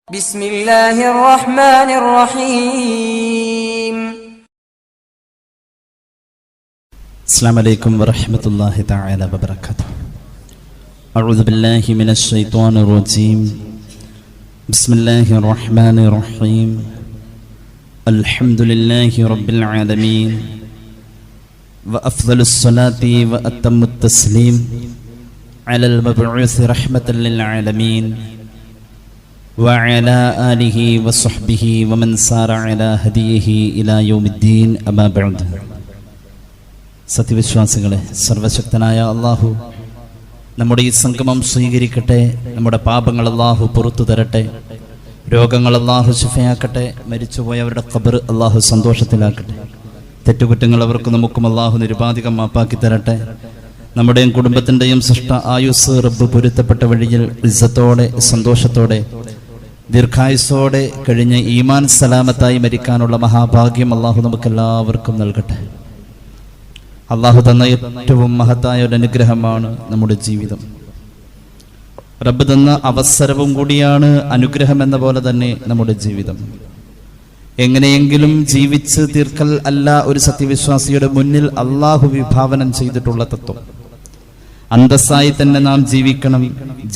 بسم الله الرحمن الرحيم. السلام عليكم ورحمة الله تعالى وبركاته. أعوذ بالله من الشيطان الرجيم. بسم الله الرحمن الرحيم. الحمد لله رب العالمين وأفضل الصلاة وأتم التسليم على المبعوث رحمة للعالمين وعلى آله وصحبه ومن سار على هديه إلى يوم الدين أما بعد. സത്യവിശ്വാസികളെ, സർവശക്തനായ അള്ളാഹു നമ്മുടെ ഈ സംഗമം സ്വീകരിക്കട്ടെ. നമ്മുടെ പാപങ്ങൾ അള്ളാഹു പുറത്തു തരട്ടെ. രോഗങ്ങൾ അള്ളാഹു ശിഫയാക്കട്ടെ. മരിച്ചുപോയവരുടെ ഖബർ അള്ളാഹു സന്തോഷത്തിലാക്കട്ടെ. തെറ്റുകുറ്റങ്ങൾ അവർക്ക് നമുക്കും അള്ളാഹു നിരുപാധികം മാപ്പാക്കി തരട്ടെ. നമ്മുടെയും കുടുംബത്തിൻ്റെയും സൃഷ്ട ആയുസ് റബ്ബ് പൊരുത്തപ്പെട്ട വഴിയിൽ ഇസ്സത്തോടെ സന്തോഷത്തോടെ ദീർഘായുസോടെ കഴിഞ്ഞ് ഈമാൻ സലാമത്തായി മരിക്കാനുള്ള മഹാഭാഗ്യം അള്ളാഹു നമുക്കെല്ലാവർക്കും നൽകട്ടെ. അള്ളാഹു തന്ന ഏറ്റവും മഹത്തായ ഒരു അനുഗ്രഹമാണ് നമ്മുടെ ജീവിതം. റബ്ബ് തന്ന അവസരവും കൂടിയാണ് അനുഗ്രഹം എന്ന പോലെ തന്നെ നമ്മുടെ ജീവിതം. എങ്ങനെയെങ്കിലും ജീവിച്ച് തീർക്കൽ അല്ല ഒരു സത്യവിശ്വാസിയുടെ മുന്നിൽ അള്ളാഹു വിഭാവനം ചെയ്തിട്ടുള്ള തത്വം. അന്തസ്സായി തന്നെ നാം ജീവിക്കണം.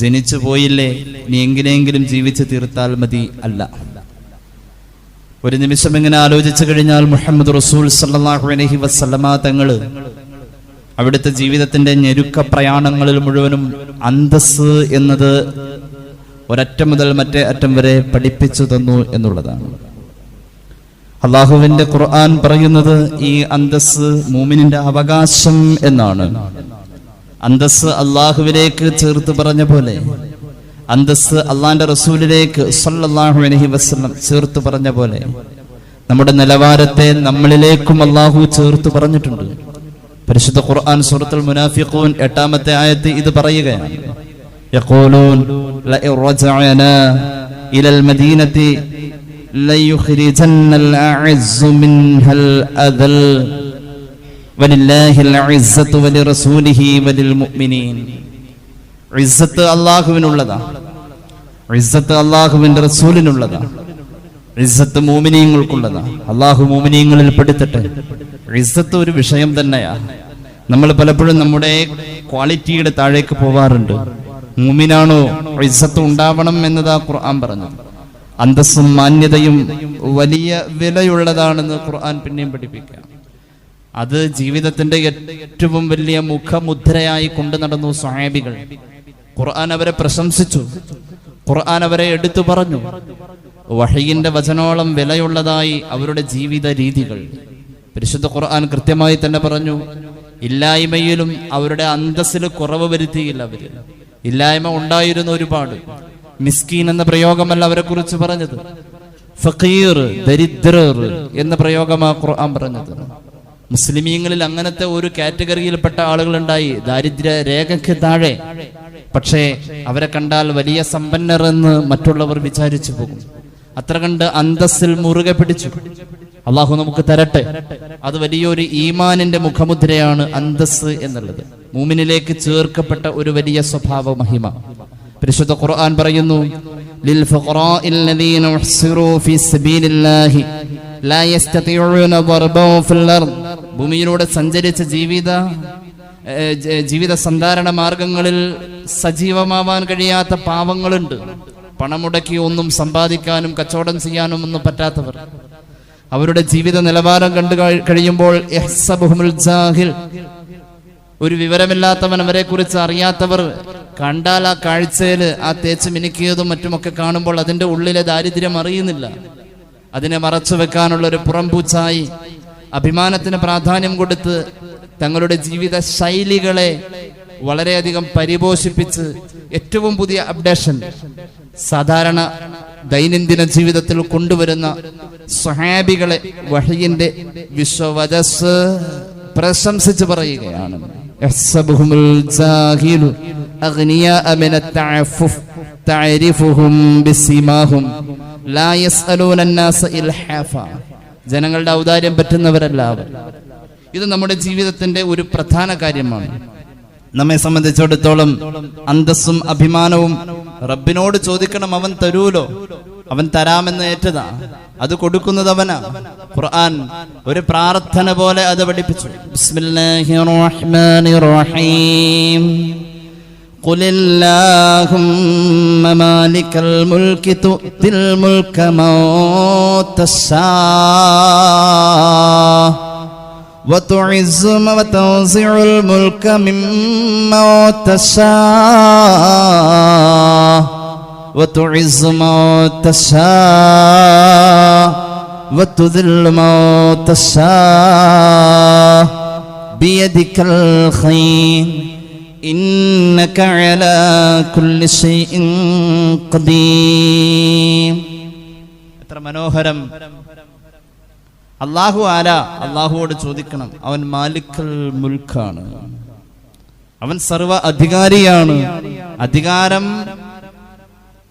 ജനിച്ചു പോയില്ലേ, ഇനി എങ്ങനെയെങ്കിലും ജീവിച്ച് തീർത്താൽ മതി അല്ല. ഒരു നിമിഷം ഇങ്ങനെ ആലോചിച്ചു കഴിഞ്ഞാൽ മുഹമ്മദ് റസൂൽ സല്ലല്ലാഹു അലൈഹി വസല്ലമ തങ്ങള് അവിടുത്തെ ജീവിതത്തിന്റെ ഞെരുക്ക പ്രയാണങ്ങളിൽ മുഴുവനും അന്തസ് എന്നത് ഒരറ്റം മുതൽ മറ്റേ അറ്റം വരെ പഠിപ്പിച്ചു തന്നു എന്നുള്ളതാണ്. അള്ളാഹുവിന്റെ ഖുർആൻ പറയുന്നത് ഈ അന്തസ് മൂമിനിന്റെ അവകാശം എന്നാണ്. അന്തസ് അള്ളാഹുവിലേക്ക് ചേർത്ത് പറഞ്ഞ പോലെ അന്തസ് അള്ളാന്റെ റസൂലിലേക്ക് സല്ലല്ലാഹു അലൈഹി വസല്ലം ചേർത്ത് പറഞ്ഞ പോലെ നമ്മുടെ നിലവാരത്തെ നമ്മളിലേക്കും അള്ളാഹു ചേർത്ത് പറഞ്ഞിട്ടുണ്ട്. പരിശുദ്ധ ഖുർആൻ സൂറത്തുൽ മുനാഫിഖൂൻ 8-ാമത്തെ ആയത്ത് ഇത് പറയുകയാണ്. യഖൂലൂൻ ലഇൻ റജഅനാ ഇലൽ മദീനതി ലയുഖ്രിജന്നൽ അഅസ്സു മിൻഹൽ അദൽ വലില്ലാഹിൽ ഇസ്സത്തു വലിറസൂലിഹി വലിൽ മുഅ്മിനീൻ. ഇസ്സത്ത് അല്ലാഹുവിനുള്ളതാ, ഇസ്സത്ത് അല്ലാഹുവിന്റെ റസൂലിനുള്ളതാ, ഇസ്സത്ത് മുഅ്മിനീങ്ങൾക്കുള്ളതാ. അല്ലാഹു മുഅ്മിനീങ്ങളിൽ പെടുത്തട്ടെ. ഇസ്സത്ത് ഒരു വിഷയം തന്നെയാ. നമ്മൾ പലപ്പോഴും നമ്മുടെ ക്വാളിറ്റിയുടെ താഴേക്ക് പോവാറുണ്ട്. മുഅ്മിനാണോ ഇസ്സത്ത് ഉണ്ടാവണം എന്നതാ ഖുർആൻ പറഞ്ഞത്. അന്തസ്സും മാന്യതയും വലിയ വിലയുള്ളതാണെന്ന് ഖുർആൻ പിന്നെയും പഠിപ്പിക്കുക. അത് ജീവിതത്തിന്റെ ഏറ്റവും വലിയ മുഖമുദ്രയായി കൊണ്ടു നടന്നു സ്വഹാബികൾ. ഖുർആൻ അവരെ പ്രശംസിച്ചു, ഖുർആൻ അവരെ എടുത്തു പറഞ്ഞു. വഹയിന്റെ വചനോളം വിലയുള്ളതായി അവരുടെ ജീവിത രീതികൾ. പരിശുദ്ധ ഖുർആൻ കൃത്യമായി തന്നെ പറഞ്ഞു, ഇല്ലായ്മയിലും അവരുടെ അന്തസ്സിൽ കുറവ് വരുത്തിയില്ല. അവര് ഇല്ലായ്മ ഉണ്ടായിരുന്നു ഒരുപാട്. മിസ്കീൻ എന്ന പ്രയോഗമല്ല അവരെ കുറിച്ച് പറഞ്ഞത്, ഫഖീർ, ദരിദ്രർ എന്ന പ്രയോഗമാ ഖുർആൻ പറഞ്ഞത്. മുസ്ലിമീങ്ങളിൽ അങ്ങനത്തെ ഒരു കാറ്റഗറിയിൽപ്പെട്ട ആളുകൾ ഉണ്ടായി, ദാരിദ്ര്യ രേഖയ്ക്ക് താഴെ. പക്ഷേ അവരെ കണ്ടാൽ വലിയ സമ്പന്നർ എന്ന് മറ്റുള്ളവർ വിചാരിച്ചു പോകും. അത്ര കണ്ട് അന്തസ്സിൽ മുറുകെ പിടിച്ചു. അള്ളാഹു നമുക്ക് തരട്ടെ. അത് വലിയൊരു ഈമാനിന്റെ മുഖമുദ്രയാണ് അന്തസ് എന്നുള്ളത്. മൂമിനിലേക്ക് ചേർക്കപ്പെട്ട ഒരു വലിയ സ്വഭാവ മഹിമ. പരിശുദ്ധ ഖുർആൻ പറയുന്നു, ലിൽ ഫഖറാഇൽ ലദീന ഉഹ്സിറൂ ഫീ സബീലില്ലാഹി ലാ യസ്തതിഊന ദർബൻ ഫിൽ അർദ്. ഭൂമിയിലൂടെ സഞ്ചരിച്ച ജീവിത സന്ധാരണ മാർഗങ്ങളിൽ സജീവമാവാൻ കഴിയാത്ത പാവങ്ങളുണ്ട്. പണമുടക്കി ഒന്നും സമ്പാദിക്കാനും കച്ചവടം ചെയ്യാനും ഒന്നും പറ്റാത്തവർ. അവരുടെ ജീവിത നിലവാരം കണ്ടു കഴിയുമ്പോൾ യഹ്സബുഹുൽ ജാഹിൽ, ഒരു വിവരമില്ലാത്തവൻ, അവരെ കുറിച്ച് അറിയാത്തവർ കണ്ടാൽ ആ കാഴ്ചയിൽ ആ തേച്ച് മിനുക്കിയതും മറ്റുമൊക്കെ കാണുമ്പോൾ അതിന്റെ ഉള്ളിലെ ദാരിദ്ര്യം അറിയുന്നില്ല. അതിനെ മറച്ചു വെക്കാനുള്ള ഒരു പുറംപൂച്ചായി അഭിമാനത്തിന് പ്രാധാന്യം കൊടുത്ത് തങ്ങളുടെ ജീവിത ശൈലികളെ വളരെയധികം പരിപോഷിപ്പിച്ച് ഏറ്റവും പുതിയ അപ്ഡേഷൻ സാധാരണ ദൈനംദിന ജീവിതത്തിൽ കൊണ്ടുവരുന്ന സ്വഹാബികളെ വഹയിന്റെ വിശ്വവദസ് പ്രശംസിച്ച് പറയുകയാണ്. യഹ്സബുഹുൽ ജാഹിലു അഗ്നിയാഅ മിനത് തഅഫുഫ് തഅരിഫുഹും ബിസിമാഹും ലാ യസ്അലൂന അന്നാസ ഇൽഹാഫ. ജനങ്ങളുടെ ഔദാര്യം പറ്റുന്നവരല്ല അവർ. ഇത് നമ്മുടെ ജീവിതത്തിന്റെ ഒരു പ്രധാന കാര്യമാണ്. നമ്മെ സംബന്ധിച്ചിടത്തോളം അന്തസ്സും അഭിമാനവും റബ്ബിനോട് ചോദിക്കണം, അവൻ തരൂലോ. അവൻ തരാമെന്ന് ഏറ്റതാ, അത് കൊടുക്കുന്നത് അവനാ. ഖുർആൻ ഒരു പ്രാർത്ഥന പോലെ അത് പഠിപ്പിച്ചു. ബിസ്മില്ലാഹിർ റഹ്മാനിർ റഹീം. ഖുലില്ലാഹുമ്മ മാലിക്കൽ മുൽകി തു'തിൽ മുൽക മൻ തശാ وتعز وتنزع الملك ممن تشاء وتعز من تشاء وتذل من تشاء بيدك الخير إنك على كل شيء قدير. എത്ര മനോഹരം! അല്ലാഹു ആരാ? അല്ലാഹുവോട് ചോദിക്കണം. അവൻ മാലിക്കൽ മുൽക്കാണ്, അവൻ സർവ അധികാരിയാണ്.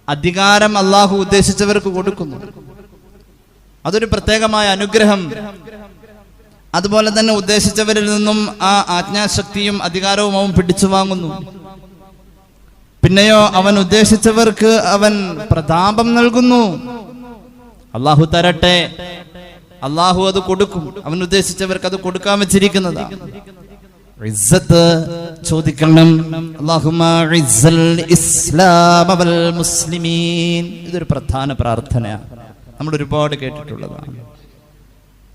അധികാരം അല്ലാഹു ഉദ്ദേശിച്ചവർക്ക് കൊടുക്കുന്നു. അതൊരു പ്രത്യേകമായ അനുഗ്രഹം. അതുപോലെ തന്നെ ഉദ്ദേശിച്ചവരിൽ നിന്നും ആ ആജ്ഞാശക്തിയും അധികാരവും അവൻ പിടിച്ചു വാങ്ങുന്നു. പിന്നെയോ അവൻ ഉദ്ദേശിച്ചവർക്ക് അവൻ പ്രതാപം നൽകുന്നു. അല്ലാഹു തരട്ടെ, അല്ലാഹു അത് കൊടുക്കും. അവൻ ഉദ്ദേശിച്ചവർക്ക് അത് കൊടുക്കാൻ വെച്ചിരിക്കുന്നതാണ്. ഇസ്സത്ത് ചോദിക്കണം. അല്ലാഹുമ്മ ഇസ്സൽ ഇസ്ലാമ വൽ മുസ്ലിമീൻ. ഇതൊരു പ്രധാന പ്രാർത്ഥനയാണ്, നമ്മൾ ഒരുപാട് കേട്ടിട്ടുള്ളതാണ്.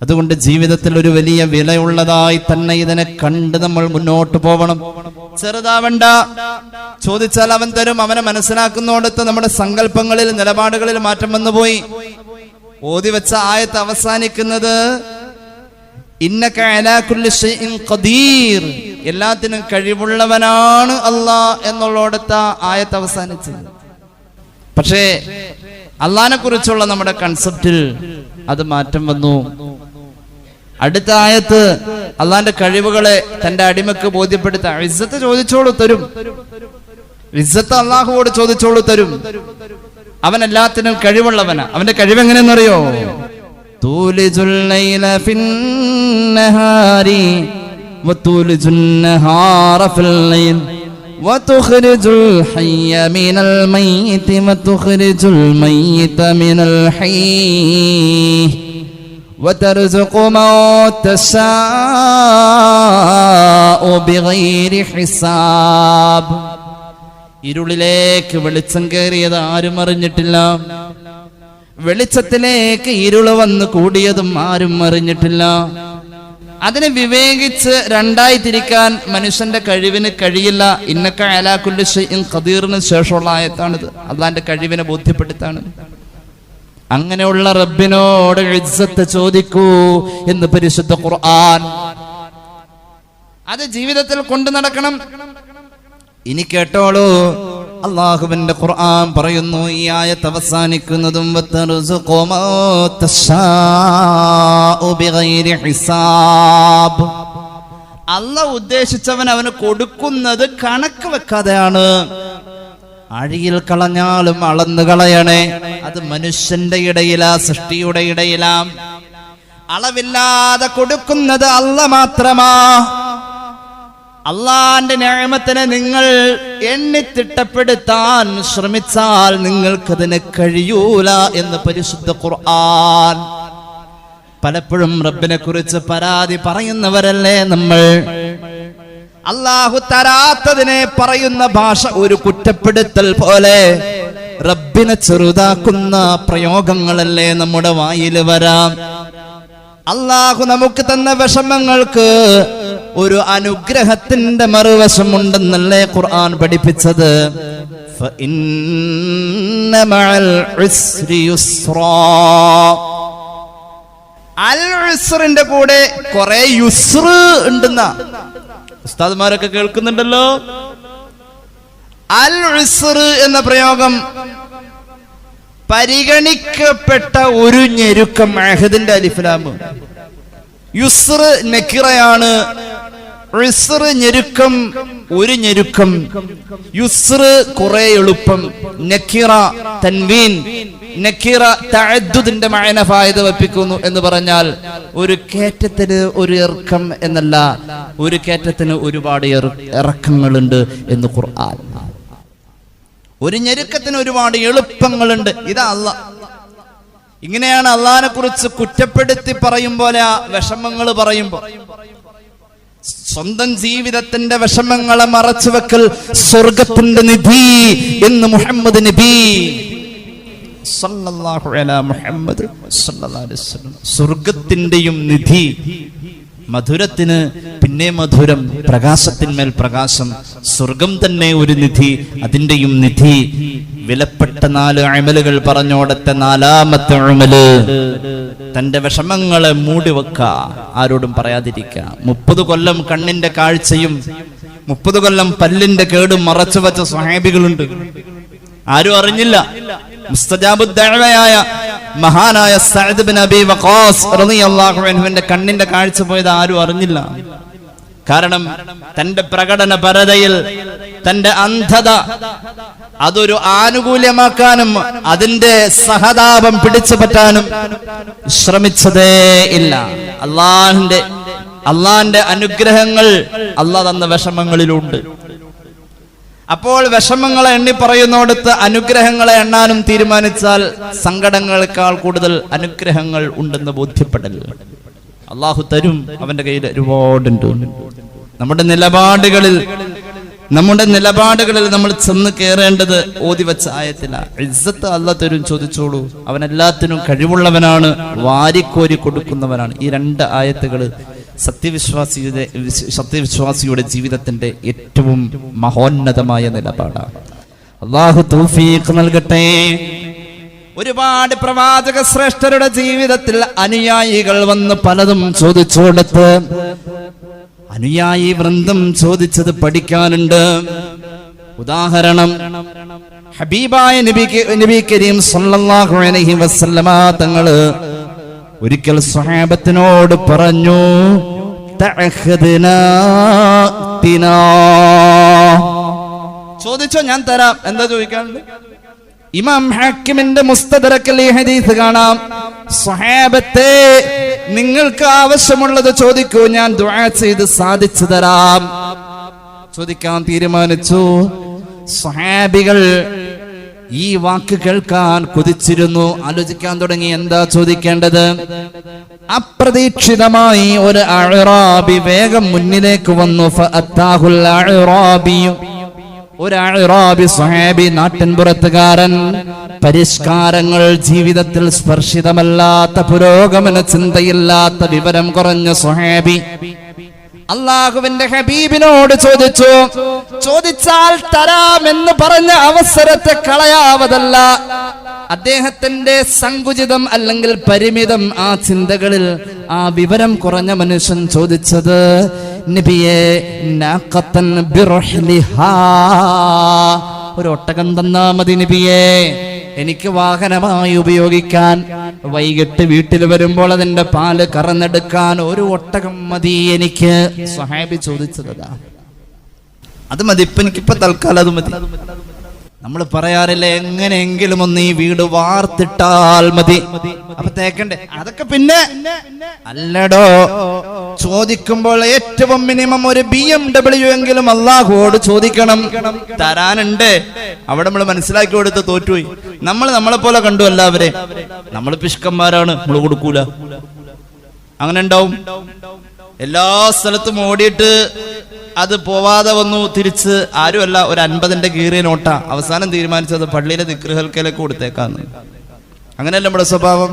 അതുകൊണ്ട് ജീവിതത്തിൽ ഒരു വലിയ വിലയുള്ളതായി തന്നെ ഇതിനെ കണ്ട് നമ്മൾ മുന്നോട്ട് പോകണം. ചെറുതാവണ്ട, ചോദിച്ചാൽ അവൻ തരും. അവനെ മനസ്സിലാക്കുന്നോടത്ത് നമ്മുടെ സങ്കല്പങ്ങളിൽ, നിലപാടുകളിൽ മാറ്റം വന്നുപോയി. ഓതി വെച്ച ആയത്ത് അവസാനിക്കുന്നത് ഇന്നക അലാ കുല്ലി ഷൈഇൻ ഖദീർ, എല്ലാത്തിനും കഴിവുള്ളവനാണ് അല്ലാഹ് എന്നുള്ളോടത്ത ആയത്ത് അവസാനിച്ചത്. പക്ഷേ അല്ലാഹനെ കുറിച്ചുള്ള നമ്മുടെ കൺസെപ്റ്റിൽ അത് മാറ്റം വന്നു. അടുത്ത ആയത്ത് അല്ലാഹന്റെ കഴിവുകളെ തന്റെ അടിമക്ക് ബോധ്യപ്പെടുത്താൻ. ഇസ്സത്ത് ചോദിച്ചോളൂ തരും, ഇസ്സത്ത് അല്ലാഹുവോട് ചോദിച്ചോളൂ തരും. അവൻ എല്ലാത്തിനും കഴിവുള്ളവനാ. അവന്റെ കഴിവ് എങ്ങനെയെന്നറിയോ? തൂലിജുൽ ലൈല ഫിന്നഹാരി വതൂലിജുൻ നഹാറ ഫിൽ ലൈൽ വതുഖ്രിജുൽ ഹയ്യ മിനൽ മയ്യിതി വതുഖ്രിജുൽ മയ്യിത മിനൽ ഹയ്യ് വതർസുഖു മൻ തശാഉ ബിഗൈരി ഹിസാബ്. ഇരുളിലേക്ക് വെളിച്ചം കയറിയത് ആരും അറിഞ്ഞിട്ടില്ല. വെളിച്ചത്തിലേക്ക് ഇരുള് വന്ന് കൂടിയതും ആരും അറിഞ്ഞിട്ടില്ല. അതിനെ വിവേകിച്ച് രണ്ടായി തിരിക്കാൻ മനുഷ്യന്റെ കഴിവിന് കഴിയില്ല. ഇന്നക അലാ കുല്ലി ഷൈഇൻ ഖദീറിന് ശേഷമുള്ള ആയത്താണിത്. അല്ലാഹുവിന്റെ കഴിവിനെ ബോധ്യപ്പെടുത്താണ്. അങ്ങനെയുള്ള റബ്ബിനോട് ഇസ്സത്ത് ചോദിക്കൂ എന്ന് പരിശുദ്ധ ഖുർആൻ. അത് ജീവിതത്തിൽ കൊണ്ടു നടക്കണം. ഇനി കേട്ടോളൂ, അല്ലാഹുവിന്റെ ഖുർആൻ പറയുന്നു, ഈ ആയത്ത് അവസാനിക്കുന്നതും വതർസുഖു മൻ തശാഉ ബിഗൈരി ഹിസാബ്. അല്ലാഹു ഉദ്ദേശിച്ചവൻ അവന് കൊടുക്കുന്നത് കണക്ക് വെക്കാതെയാണ്. അഴിയിൽ കളഞ്ഞാലും അളന്നു കളയണേ. അത് മനുഷ്യന്റെ ഇടയിലാ, സൃഷ്ടിയുടെ ഇടയിലാ. അളവില്ലാതെ കൊടുക്കുന്നത് അല്ലാഹ് മാത്രമാ. അള്ളാന്റെ നിഅമത്തിനെ നിങ്ങൾ എണ്ണി തിട്ടപ്പെടുത്താൻ ശ്രമിച്ചാൽ നിങ്ങൾക്കതിന് കഴിയൂല എന്ന് പരിശുദ്ധ ഖുർആൻ. പലപ്പോഴും റബ്ബിനെ കുറിച്ച് പരാതി പറയുന്നവരല്ലേ നമ്മൾ. അല്ലാഹു തരാത്തതിനെ പറയുന്ന ഭാഷ ഒരു കുറ്റപ്പെടുത്തൽ പോലെ, റബ്ബിനെ ചെറുതാക്കുന്ന പ്രയോഗങ്ങളല്ലേ നമ്മുടെ വായിൽ വരാം. അല്ലാഹു നമുക്ക് തന്ന വിഷമങ്ങൾക്ക് ഒരു അനുഗ്രഹത്തിന്റെ മറുവശമുണ്ടെന്നല്ലേ ഖുർആൻ പഠിപ്പിച്ചത്. ഫഇന്ന മഅൽ ഉസ്രി യുസ്റാ. അൽ ഉസ്റിന്റെ കൂടെ കുറെ യുസ്ർ ഉണ്ടെന്ന ഉസ്താദ്മാരൊക്കെ കേൾക്കുന്നുണ്ടല്ലോ. അൽ ഉസ്ർ എന്ന പ്രയോഗം പരിഗണിക്കപ്പെട്ട ഒരു ഞെരുക്കം. അഹദിന്റെ അലിഫ് ലാം. യുസ്ർ നക്കിറയാണ്, ഉസ്ർ ഞെരുക്കം, ഒരു ഞെരുക്കം. യുസ്ർ കുറെ എളുപ്പം. നക്കിറ തൻവീൻ. നക്കിറ തഅദ്ദുദിന്റെ മഅന ഫായിദ വെപ്പിക്കുന്നു എന്ന് പറഞ്ഞാൽ ഒരു കയറ്റത്തിന് ഒരു ഇറക്കം എന്നല്ല, ഒരു കയറ്റത്തിന് ഒരുപാട് ഇറക്കങ്ങളുണ്ട് എന്ന് ഖുർആൻ. ഒരു ഞെരുക്കത്തിന് ഒരുപാട് എളുപ്പങ്ങളുണ്ട്. ഇതാ അല്ലാഹ് ഇങ്ങനെയാണ് അള്ളാഹിനെ കുറിച്ച് കുറ്റപ്പെടുത്തി പറയും പോലെ ആ വിഷമങ്ങൾ പറയുമ്പോൾ സ്വന്തം ജീവിതത്തിന്റെ വിഷമങ്ങളെ മറച്ചുവെക്കൽ സ്വർഗത്തിന്റെ നിധി എന്ന് മുഹമ്മദ് നബി സല്ലല്ലാഹു അലാ മുഹമ്മദ് സല്ലല്ലാഹു അലൈഹി വസല്ലം. സ്വർഗത്തിന്റെയും നിധി, മധുരത്തിന് പിന്നെ മധുരം, പ്രകാശത്തിന്മേൽ പ്രകാശം, സ്വർഗം തന്നെ ഒരു നിധി, അതിന്റെയും നിധി. വിലപ്പെട്ട 4 അമലുകൾ പറഞ്ഞോടത്തെ 4ാമത്തെ അമല് തന്റെ വിഷമങ്ങളെ മൂടിവെക്ക, ആരോടും പറയാതിരിക്കുക. 30 കൊല്ലം കണ്ണിന്റെ കാഴ്ചയും 30 കൊല്ലം പല്ലിന്റെ കേടും മറച്ചു വെച്ച സ്വഹാബികളുണ്ട്, ആരും അറിഞ്ഞില്ല. മുസ്തജാബുദ് ദഅവയായ മഹാനായ സഅദ് ബിൻ അബി വഖാസ് റളിയല്ലാഹു അൻഹുവിന്റെ കണ്ണിന്റെ കാഴ്ച പോയത് ആരും അറിഞ്ഞില്ല. കാരണം തന്റെ പ്രകടന പരതയിൽ തന്റെ അന്ധത അതൊരു ആനുകൂല്യമാക്കാനും അതിന്റെ സഹതാപം പിടിച്ചു പറ്റാനും ശ്രമിച്ചതേ ഇല്ല. അള്ളാന്റെ അനുഗ്രഹങ്ങൾ അള്ളാഹ് തന്ന വിഷമങ്ങളിലുണ്ട്. അപ്പോൾ വിഷമങ്ങളെ എണ്ണി പറയുന്നോടത്ത് അനുഗ്രഹങ്ങളെ എണ്ണാനും തീരുമാനിച്ചാൽ സങ്കടങ്ങളെക്കാൾ കൂടുതൽ അനുഗ്രഹങ്ങൾ ഉണ്ടെന്ന് ബോധ്യപ്പെടൽ. അള്ളാഹു തരും, അവന്റെ കയ്യിൽ ഒരുപാടുണ്ട്. നമ്മുടെ നിലപാടുകളിൽ നമ്മൾ ചെന്ന് കയറേണ്ടത് ഓതി വെച്ച ആയത്തില. ഇസ്സത്ത് അല്ലാഹ് തരും, ചോദിച്ചോളൂ. അവൻ എല്ലാത്തിനും കഴിവുള്ളവനാണ്, വാരിക്കോരി കൊടുക്കുന്നവനാണ്. ഈ 2 ആയത്തുകൾ സത്യവിശ്വാസിയുടെ ജീവിതത്തിന്റെ ഏറ്റവും മഹോന്നതമായ നിലപാടാണ്. അല്ലാഹു തൗഫീഖ് നൽകട്ടെ. ഒരുപാട് പ്രവാചക ശ്രേഷ്ഠരുടെ ജീവിതത്തിൽ അനുയായികൾ വന്ന് പലതും ചോദിച്ചു കൊടുത്ത് അനുയായി വൃന്ദം ചോദിച്ചത് പഠിക്കാനുണ്ട്. ഉദാഹരണം, ഹബീബായ നബി കരീം സല്ലല്ലാഹു അലൈഹി വസല്ലമ തങ്ങള് ഒരിക്കൽ സ്വഹാബത്തിനോട് പറഞ്ഞു, ചോദിച്ചോ ഞാൻ തരാം. എന്താ ചോദിക്കാനുണ്ട്? ഇമാം ഹാക്കിമിന്റെ മുസ്തദറക്കിൽ ഈ ഹദീസ് കാണാം. സ്വഹാബത്തെ, നിങ്ങൾക്ക് ആവശ്യമുള്ളത് ചോദിക്കൂ, ഞാൻ ദുആ ചെയ്ത് സാധിച്ചു തരാം. ചോദിക്കാൻ തീരുമാനിച്ചു. സ്വഹാബികൾ ഈ വാക്ക് കേൾക്കാൻ കൊതിച്ചിരുന്നു, ആലോചിക്കാൻ തുടങ്ങി എന്താ ചോദിക്കേണ്ടത്. അപ്രതീക്ഷിതമായി ഒരു അഅ്റാബി വേഗം മുന്നിലേക്ക് വന്നു. ഫഅത്താഹുൽ അഅ്റാബി, ഒരു അഅ്റാബി സ്വഹാബി, നാട്ടിൻപുറത്തുകാരൻ, പരിഷ്കാരങ്ങൾ ജീവിതത്തിൽ സ്പർശിതമല്ലാത്ത, പുരോഗമന ചിന്തയില്ലാത്ത, വിവരം കുറഞ്ഞ സ്വഹാബി അള്ളാഹുവിന്റെ ഹബീബിനോട് ചോദിച്ചു. ചോദിച്ചാൽ തരാമെന്ന് പറഞ്ഞ അവസരത്തെ കളയാവതല്ല. അദ്ദേഹത്തിന്റെ സങ്കുചിതം അല്ലെങ്കിൽ പരിമിതം ആ ചിന്തകളിൽ ആ വിവരം കുറഞ്ഞ മനുഷ്യൻ ചോദിച്ചത്, നബിയേ, നാഖത്തൻ ബിർഹ്ലിഹാ, ഒരു ഒട്ടകം തന്നാ മതി നബിയേ, എനിക്ക് വാഹനമായി ഉപയോഗിക്കാൻ. വൈകിട്ട് വീട്ടിൽ വരുമ്പോൾ അതിന്റെ പാല് കറന്നെടുക്കാൻ ഒരു ഒട്ടകം മതി എനിക്ക്. സ്വഹാബി ചോദിച്ചതാ. അത് മതി, ഇപ്പൊ എനിക്കിപ്പോ തൽക്കാലം അത് മതി. നമ്മൾ പറയാറില്ലേ, എങ്ങനെയെങ്കിലും ഒന്ന് ഈ വീട് വാർത്തിട്ടാൽ മതി. അപ്പൊ തേക്കണ്ടേ? അതൊക്കെ പിന്നെ അല്ലടോ. ചോദിക്കുമ്പോൾ ഏറ്റവും മിനിമം ഒരു BMW എങ്കിലും അള്ളാഹുവോട് ചോദിക്കണം. തരാനുണ്ട്. അവിടെ നമ്മൾ മനസ്സിലാക്കി കൊടുത്ത് തോറ്റുപോയി. നമ്മളെ പോലെ കണ്ടു എല്ലാവരെ. നമ്മൾ പിഷ്കന്മാരാണ്, നമ്മൾ കൊടുക്കൂല. അങ്ങനെ ഉണ്ടാവും. എല്ലാ സ്ഥലത്തും ഓടിയിട്ട് അത് പോവാതെ വന്നു. തിരിച്ച് ആരുമല്ല, ഒരു 50ന്റെ കീറിയ നോട്ട. അവസാനം തീരുമാനിച്ചത് പള്ളിയിലെ ദിക്റുഹൽക്കയിലേക്ക് കൊടുത്തേക്കാന്ന്. അങ്ങനെയല്ല നമ്മുടെ സ്വഭാവം.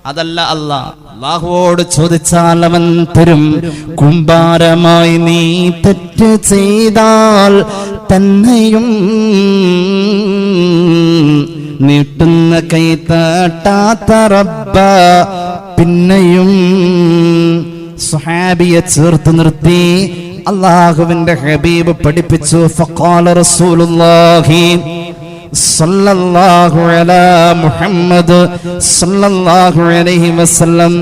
അതല്ല അള്ളാഹുവോട് ചോദിച്ചാൽ അവൻ തരും. കുമ്പാരമായി നീ തെറ്റ് ചെയ്താൽ തന്നെയും നീട്ടുന്ന കൈ തട്ടാത്ത റബ്ബ പിന്നെയും. സ്വഹാബിയെ ചേർത്ത് നിർത്തി അള്ളാഹുവിന്റെ ഹബീബ് പഠിപ്പിച്ചു. ഫഖാല റസൂലുള്ളാഹി സല്ലല്ലാഹു അലാ മുഹമ്മദ് സല്ലല്ലാഹു അലൈഹി വസല്ലം,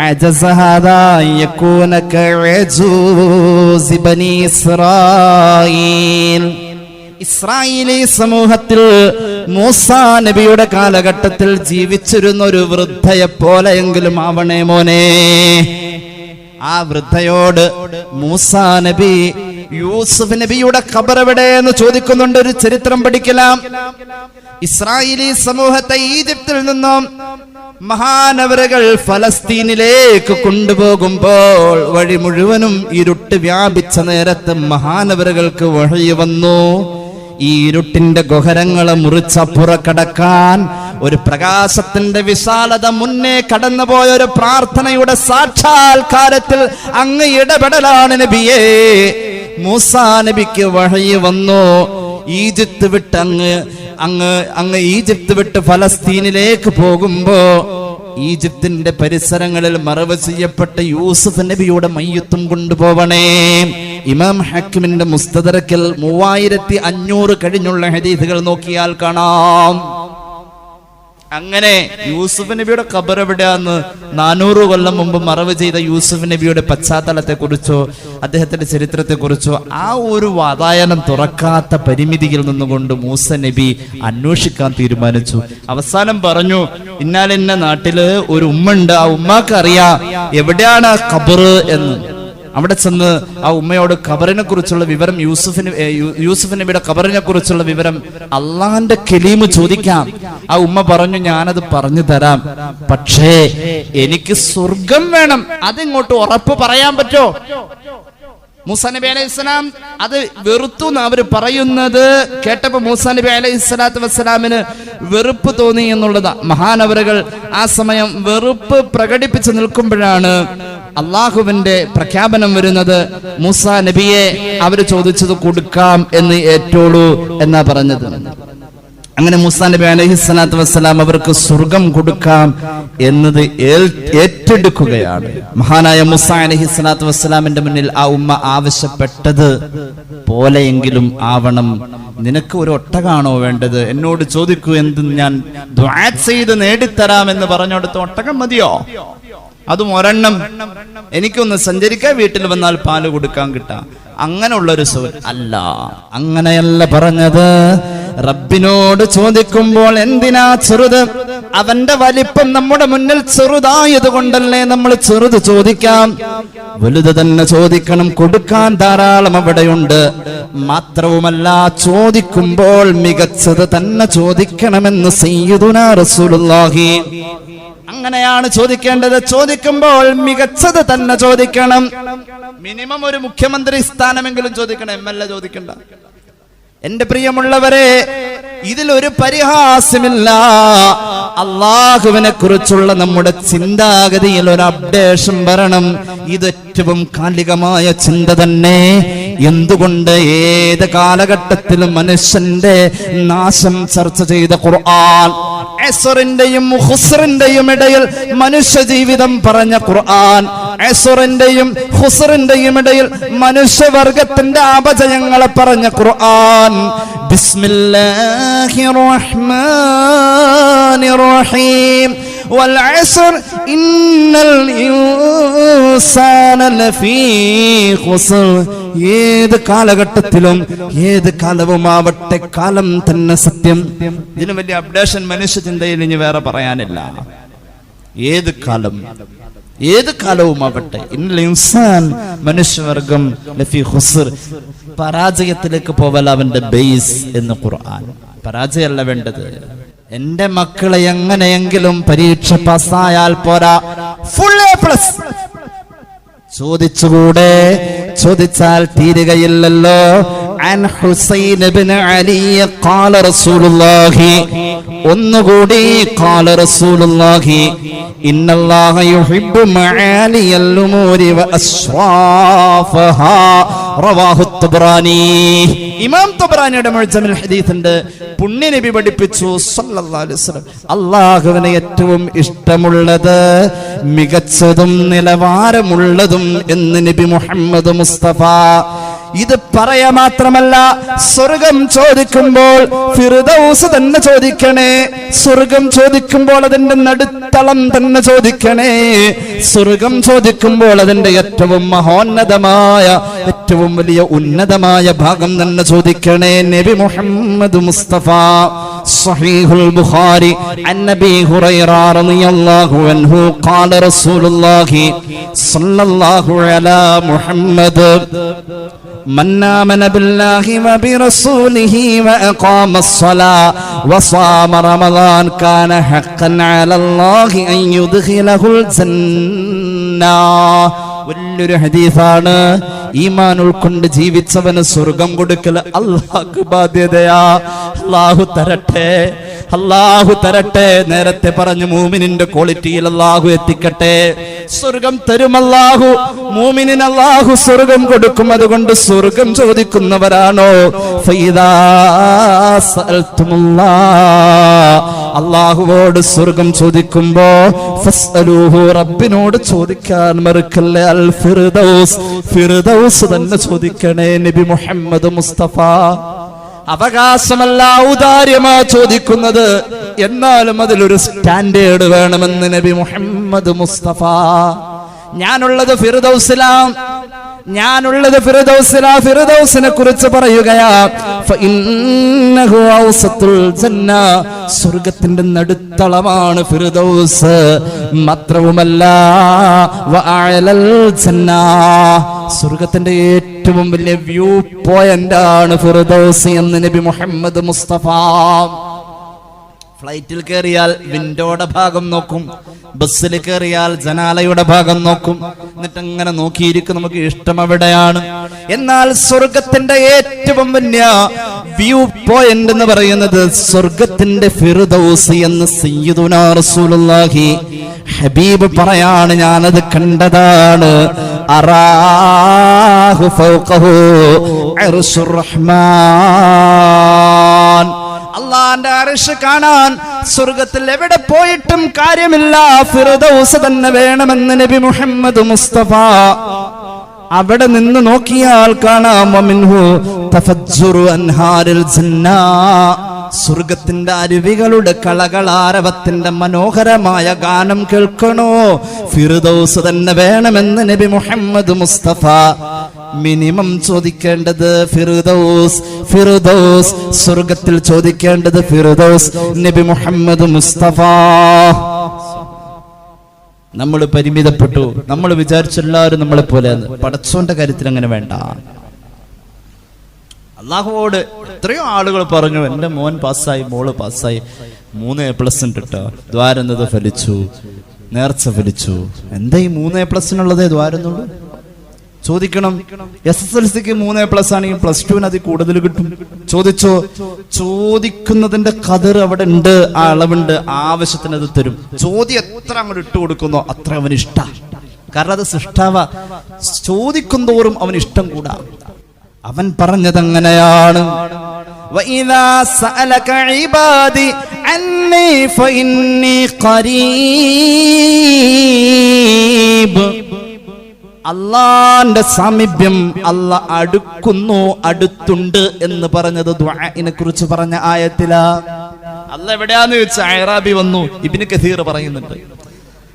അജസ ഹാദാ യകൂന കഅജൂസ് ബനി ഇസ്രായീൽ. ഇസ്രായേലി സമൂഹത്തിൽ മൂസാ നബിയുടെ കാലഘട്ടത്തിൽ ജീവിച്ചിരുന്ന ഒരു വൃദ്ധയെ പോലെയെങ്കിലും ആവണേ മോനെ. ആ വൃദ്ധയോട് മൂസാ നബി യൂസുഫ് നബിയുടെ ഖബർ എവിടെയെന്ന് ചോദിക്കുന്നുണ്ട്. ഒരു ചരിത്രം പഠിக்கலாம். ഇസ്രായേലി സമൂഹത്തെ ഈജിപ്തിൽ നിന്നും മഹാനവറുകൾ ഫലസ്തീനിലേക്ക് കൊണ്ടുപോകുമ്പോൾ വഴി മുഴുവനും ഇരുട്ട് വ്യാപിച്ച നേരത്ത് മഹാനവറുകൾക്ക് വഹി വന്നു. ഈ ഇരുട്ടിന്റെ ഗഹരങ്ങളെ മുറിച്ചപ്പുറക്കടക്കാൻ ഒരു പ്രകാശത്തിന്റെ വിശാലത മുന്നേ കടന്നുപോയ ഒരു പ്രാർത്ഥനയുടെ സാക്ഷാത്കാരത്തിൽ അങ്ങ് ഇടപെടലാണ് നബിയേ. മൂസാ നബിക്ക് വഹി വന്നു. ഈജിപ്ത് വിട്ട് അങ്ങ് ഈജിപ്ത് വിട്ട് ഫലസ്തീനിലേക്ക് പോകുമ്പോ ഈജിപ്തിന്റെ പരിസരങ്ങളിൽ മറവ് ചെയ്യപ്പെട്ട യൂസുഫ് നബിയുടെ മയ്യത്തും കൊണ്ടുപോവണേ. ഇമാം ഹക്കിമിന്റെ മുസ്തദറക്കിൽ 3500 കഴിഞ്ഞുള്ള ഹദീസുകൾ നോക്കിയാൽ കാണാം. അങ്ങനെ യൂസുഫ് നബിയുടെ ഖബർ എവിടെയാന്ന് 400 കൊല്ലം മുമ്പ് മറവ് ചെയ്ത യൂസുഫ് നബിയുടെ പശ്ചാത്തലത്തെ കുറിച്ചോ അദ്ദേഹത്തിന്റെ ചരിത്രത്തെ കുറിച്ചോ ആ ഒരു വാതായനം തുറക്കാത്ത പരിമിതിയിൽ നിന്നുകൊണ്ട് മൂസ നബി അന്വേഷിക്കാൻ തീരുമാനിച്ചു. അവസാനം പറഞ്ഞു, ഇന്നാലിന്ന നാട്ടില് ഒരു ഉമ്മ ഉണ്ട്, ആ ഉമ്മാക്ക് അറിയാം എവിടെയാണ് ആ ഖബർ എന്ന്. അവിടെ ചെന്ന് ആ ഉമ്മയോട് ഖബറിനെ കുറിച്ചുള്ള വിവരം, യൂസുഫ് നബിയുടെ ഖബറിനെ കുറിച്ചുള്ള വിവരം അള്ളാന്റെ കലീമ് ചോദിക്കാം. ആ ഉമ്മ പറഞ്ഞു, ഞാനത് പറഞ്ഞു തരാം, പക്ഷേ എനിക്ക് സ്വർഗം വേണം. അതിങ്ങോട്ട് ഉറപ്പ് പറയാൻ പറ്റോ? മൂസാ നബി അലൈഹി സ്വലാം അത് വെറുത്തു എന്ന് അവര് പറയുന്നത് കേട്ടപ്പോ മൂസാ നബി അലൈഹി സ്വലാത്തു വസ്സലാമിന് വെറുപ്പ് തോന്നി എന്നുള്ളതാ. മഹാനവറുകൾ ആ സമയം വെറുപ്പ് പ്രകടിപ്പിച്ചു നിൽക്കുമ്പോഴാണ് അള്ളാഹുവിന്റെ പ്രഖ്യാപനം വരുന്നത്. മൂസാ നബിയെ അവര് ചോദിച്ചത് കൊടുക്കാം എന്ന് ഏറ്റോളൂ എന്നാ പറഞ്ഞത്. അങ്ങനെ മൂസാ നബി അലൈഹി സ്വലാത്തു വസ്സലാം അവർക്ക് സ്വർഗം കൊടുക്കാം എന്നത് ഏറ്റെടുക്കുകയാണ്. മഹാനായ മൂസാ അലൈഹി സ്വലാത്തു വസ്സലാമിന്റെ മുന്നിൽ ആ ഉമ്മ ആവശ്യപ്പെട്ടത് പോലെയെങ്കിലും ആവണം. നിനക്ക് ഒരു ഒട്ടകാണോ വേണ്ടത്? എന്നോട് ചോദിക്കൂ, എന്ത് ഞാൻ ദുആ ചെയ്ത് നേടിത്തരാമെന്ന് പറഞ്ഞോടത്ത് ഒട്ടകം മതിയോ? അതും ഒരെണ്ണം, എനിക്കൊന്ന് സഞ്ചരിക്കാൻ, വീട്ടിൽ വന്നാൽ പാല് കൊടുക്കാൻ കിട്ടാം, അങ്ങനെയുള്ളൊരു അല്ല. അങ്ങനെയല്ല പറഞ്ഞത്. റബ്ബിനോട് ചോദിക്കുമ്പോൾ എന്തിനാ ചെറുത്? അവന്റെ വലിപ്പം നമ്മുടെ മുന്നിൽ ചെറുതായത് കൊണ്ടല്ലേ നമ്മൾ ചെറുത് ചോദിക്കാം. വലുത് തന്നെ ചോദിക്കണം, കൊടുക്കാൻ ധാരാളം അവിടെയുണ്ട്. മാത്രവുമല്ല, ചോദിക്കുമ്പോൾ മികച്ചത് തന്നെ ചോദിക്കണമെന്ന് സയ്യിദുനാ റസൂലുള്ളാഹി. അങ്ങനെയാണ് ചോദിക്കേണ്ടത്. ചോദിക്കുമ്പോൾ മികച്ചത് തന്നെ ചോദിക്കണം. മിനിമം ഒരു മുഖ്യമന്ത്രി സ്ഥാനമെങ്കിലും ചോദിക്കണം, MLA ചോദിക്കണ്ട. എന്റെ പ്രിയമുള്ളവരെ, ഇതിലൊരു പരിഹാസമില്ല. അള്ളാഹുവിനെ കുറിച്ചുള്ള നമ്മുടെ ചിന്താഗതിയിൽ ഒരു അപ്ഡേഷൻ വരണം. ഇത് ഏറ്റവും കാലികമായ ചിന്ത തന്നെ. എന്തുകൊണ്ട് ഏത് കാലഘട്ടത്തിലും മനുഷ്യന്റെ നാശം ചർച്ച ചെയ്ത ഖുർആൻ, അസ്റിന്റെയും ഖുസ്റിന്റെയും ഇടയിൽ മനുഷ്യ ജീവിതം പറഞ്ഞ ഖുർആൻ, അസ്റിന്റെയും ഖുസ്റിന്റെയും ഇടയിൽ മനുഷ്യവർഗത്തിന്റെ അപജയങ്ങളെ പറഞ്ഞ ഖുർആൻ. ബിസ്മില്ലാഹിർ റഹ്മാനിർ റഹീം വൽ അസ്ർ ഇന്നൽ ഇൻസാന ലഫീ ഖുസ്ർ. ഏത് കാലഘട്ടത്തിലും ഏത് കാലവുമാവട്ടെ, കാലം തന്നെ സത്യം. ഇതിന് വലിയ അപ്ഡേഷൻ മനുഷ്യ ചിന്തയിൽ ഇനി വേറെ പറയാനില്ല. ഏത് കാലം, ഏത് കാലവുമാവട്ടെ, ഇന്നൽ ഇൻസാൻ, മനുഷ്യവർഗം ലഫീ ഖുസ്ർ, പരാജയത്തിലേക്ക് പോവല അവന്റെ ബേസ് എന്ന് ഖുർആൻ. പരാജയമല്ല വേണ്ടത്. എന്റെ മക്കളെ എങ്ങനെയെങ്കിലും പരീക്ഷ പാസ്സായാൽ പോരാ, ഫുൾ A+. ചോദിച്ചുകൂടെ? ചോദിച്ചാൽ തീരുകയില്ലല്ലോ. عن حسين بن علي قال رسول الله. ഒന്നുകൂടി قال رسول الله إن الله يحب معالي الأمور وأشرافها. رواه الطبراني. ഇമാം തബ്രാനിയുടെ മുഅ്ജമുൽ ഹദീസിന്റെ പുണ്യ നബി പഠിപ്പിച്ചു സല്ലല്ലാഹു അലൈഹി വസല്ലം, അല്ലാഹുവിന് ഏറ്റവും ഇഷ്ടമുള്ളത് മികച്ചതും നിലവാരമുള്ളതും എന്ന് നബി മുഹമ്മദ് മുസ്തഫ. ഇത് പറയാ മാത്രമല്ല, സ്വർഗം ചോദിക്കുമ്പോൾ ഫിർദൗസ് തന്നെ ചോദിക്കണേ. സ്വർഗം ചോദിക്കുമ്പോൾ അതിന്റെ നടുത്തളം തന്നെ ചോദിക്കണേ. സ്വർഗം ചോദിക്കുമ്പോൾ അതിന്റെ ഏറ്റവും മഹോന്നതമായ, ഏറ്റവും വലിയ ഉന്നതമായ ഭാഗം തന്നെ ചോദിക്കണേ. നബി മുഹമ്മദ് മുസ്തഫ സഹീഹുൽ ബുഖാരി അൻ നബി ഹുറൈറ റളിയല്ലാഹു അൻഹു ഖാല റസൂലുള്ളാഹി സ്വല്ലല്ലാഹു അലാ മുഹമ്മദ് من آمن بالله وبرسوله وأقام الصلاة وصام رمضان كان حقا على الله أن يدخله الجنة. വലിയൊരു ഹദീസാണ്. ഈമാൻ ഉൾക്കൊണ്ട് ജീവിച്ചവന് സ്വർഗം കൊടുക്കൽ അല്ലാഹുവിന്റെ ബാധ്യതയാ. അല്ലാഹു തരട്ടെ, അല്ലാഹു തരട്ടെ. നേരത്തെ പറഞ്ഞു മൂമിനിന്റെ ക്വാളിറ്റിയിൽ അല്ലാഹു എത്തിക്കട്ടെ. സ്വർഗം തരും അല്ലാഹു. മൂമിനിന് അല്ലാഹു സ്വർഗം കൊടുക്കും. അതുകൊണ്ട് സ്വർഗം ചോദിക്കുന്നവരാണോ ഫൈദാ സഅൽതുമുല്ലാഹ്, അല്ലാഹുവോട് സ്വർഗം ചോദിക്കുമ്പോ ഫസ്അലൂഹു, റബ്ബിനോട് ചോദിക്കാൻ മറക്കല്ലേ. അൽ ഫിർദൗസ്, ഫിർദൗസ് തന്നെ ചോദിക്കണേ. നബി മുഹമ്മദ് മുസ്തഫ അവകാശമല്ല, ഔദാര്യമാ ചോദിക്കുന്നത്. എന്നാലും അതിലൊരു സ്റ്റാൻഡേർഡ് വേണമെന്ന് നബി മുഹമ്മദ് മുസ്തഫ. ഞാനുള്ളത് ഫിർദൗസിലാം, ഞാനുള്ളത് ഫിർദൗസിലാ. ഫിർദൗസിനെ കുറിച്ച് പറയുകയാ ഫഇന്നഹു ഔസത്തുൽ ജന്ന, സ്വർഗ്ഗത്തിന്റെ നടുത്തളമാണ് ഫിർദൗസ്. മാത്രവുമല്ല വഅലൽ ജന്ന, സ്വർഗ്ഗത്തിന്റെ ഏറ്റവും വലിയ വ്യൂ പോയിന്റ് ആണ് ഫിർദൗസ് എന്ന് നബി മുഹമ്മദ് മുസ്തഫ. ഫ്ലൈറ്റിൽ കയറിയാൽ വിൻഡോയുടെ ഭാഗം നോക്കും, ബസ്സിൽ കയറിയാൽ ജനാലയുടെ ഭാഗം നോക്കും. എന്നിട്ട് അങ്ങനെ നോക്കിയിരിക്കും നമുക്ക് ഇഷ്ടം എവിടെയാണ്. എന്നാൽ സ്വർഗത്തിന്റെ ഏറ്റവും വലിയ വ്യൂ പോയിന്റ് എന്ന് പറയുന്നത് സ്വർഗത്തിന്റെ ഫിർദൗസ് എന്ന് സയ്യിദുനാ റസൂലുള്ളാഹി ഹബീബ് പറയാണ്. ഞാനത് കണ്ടതാണ്. അറാഹു ഫൗഖഹു അർശുർ റഹ്മാൻ, അല്ലാഹുവിന്റെ അർശ് കാണാൻ സ്വർഗ്ഗത്തിൽ എവിടെ പോയിട്ടും കാര്യമില്ല, ഫിർദൗസ് തന്നെ വേണമെന്ന് നബി മുഹമ്മദ് മുസ്തഫ. അവിടെ നിന്ന് നോക്കിയാൽ കാണാം വമിൻഹു തഫജ്ജുറു അൻഹാരിൽ ജന്ന, സ്വർഗത്തിന്റെ അരുവികളുടെ കളകളാരവത്തിന്റെ മനോഹരമായ ഗാനം കേൾക്കണോ, ഫിർദൗസ് തന്നെ വേണമെന്ന് നബി മുഹമ്മദ് മുസ്തഫ. മിനിമം ചോദിക്കേണ്ടത് ഫിർദൗസ്, ഫിർദൗസ്. സ്വർഗത്തിൽ ചോദിക്കേണ്ടത് ഫിർദൗസ്. നബി മുഹമ്മദ് മുസ്തഫ. നമ്മൾ പരിമിതപ്പെട്ടു. നമ്മൾ വിചാരിച്ചെല്ലാവരും നമ്മളെ പോലെ. പടച്ചോന്റെ കാര്യത്തിൽ അങ്ങനെ വേണ്ട. അള്ളാഹുവോട് എത്രയോ ആളുകൾ പറഞ്ഞു എന്റെ മോൻ പാസ്സായി, മോള് പാസ്സായി, 3A+ ഉണ്ട് കേട്ടോ, ദ്വാരുന്നത് ഫലിച്ചു, നേർച്ച ഫലിച്ചു. എന്താ ഈ 3A+നുള്ളതേ ദ്വാരുന്നുള്ളൂ? ചോദിക്കണം. SSLCക്ക് 3A+ ആണെങ്കിൽ +2 അതിൽ കൂടുതൽ കിട്ടും. ചോദിച്ചോ? ചോദിക്കുന്നതിന്റെ ഖദർ അവിടെ ഉണ്ട്, ആ അളവുണ്ട്, ആവശ്യത്തിന് അത് തരും. ചോദ്യം എത്ര അങ്ങോട്ട് ഇട്ട് കൊടുക്കുന്നോ അത്ര അവന് ഇഷ്ട. കാരണം അത് സൃഷ്ടാവ. ചോദിക്കും തോറും അവന് ഇഷ്ടം കൂടാ. അവൻ പറഞ്ഞതങ്ങനെയാണ്. വഇദാ സഅലക ഇബാദി അന്നി ഫഇന്നി ഖരീബ്, അള്ളാന്റെ സാമീപ്യം, അള്ളാഹ് അടുക്കുന്നു, അടുത്തുണ്ട് എന്ന് പറഞ്ഞത് ദുആഇനെ കുറിച്ച് പറഞ്ഞ ആയത്തിലാ. അള്ളാഹ് എവിടെയാന്ന് ചോദിച്ചാൽ അഅറാബി വന്നു. ഇബ്നു കസീർ പറയുന്നുണ്ട്,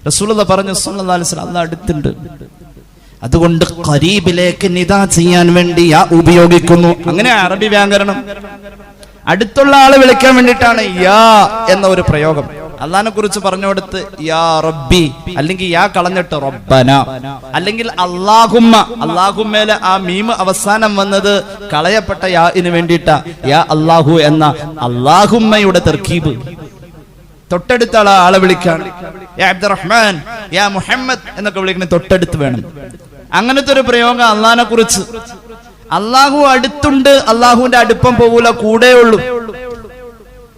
റസൂലുള്ളാഹി പറഞ്ഞു സല്ലല്ലാഹു അലൈഹി വസല്ലം അള്ളാഹ് അടുത്തുണ്ട്. അതുകൊണ്ട് ഖരീബിലേക്ക് നിദാ ചെയ്യാൻ വേണ്ടി യാ ഉപയോഗിക്കുന്നു. അങ്ങനെ അറബി വ്യാകരണം. അടുത്തുള്ള ആളെ വിളിക്കാൻ വേണ്ടിയിട്ടാണ് യാ എന്ന ഒരു പ്രയോഗം. അള്ളാഹിനെ കുറിച്ച് പറഞ്ഞുകൊടുത്ത് യാ റബ്ബി, അല്ലെങ്കിൽ യാ കളഞ്ഞിട്ട് റബ്ബന, അല്ലെങ്കിൽ അല്ലാഹുമ്മ. അല്ലാഹുമ്മേലെ ആ മീം അവസാനം വന്നത് കളയപ്പെട്ട യാഇന് വേണ്ടിയിട്ടാ. യാ അല്ലാഹു എന്ന അല്ലാഹുമ്മയുടെ തർക്കീബ്. തൊട്ടടുത്ത ആളെ വിളിക്കാൻ യാ അബ്ദുറഹ്മാൻ, യാ മുഹമ്മദ് എന്നൊക്കെ വിളിക്കുന്നത് തൊട്ടടുത്ത് വേണം. അങ്ങനത്തെ ഒരു പ്രയോഗം അള്ളാഹിനെ കുറിച്ച്. അള്ളാഹു അടുത്തുണ്ട്, അള്ളാഹുവിന്റെ അടുപ്പം പോകൂല, കൂടെ ഉള്ളൂ.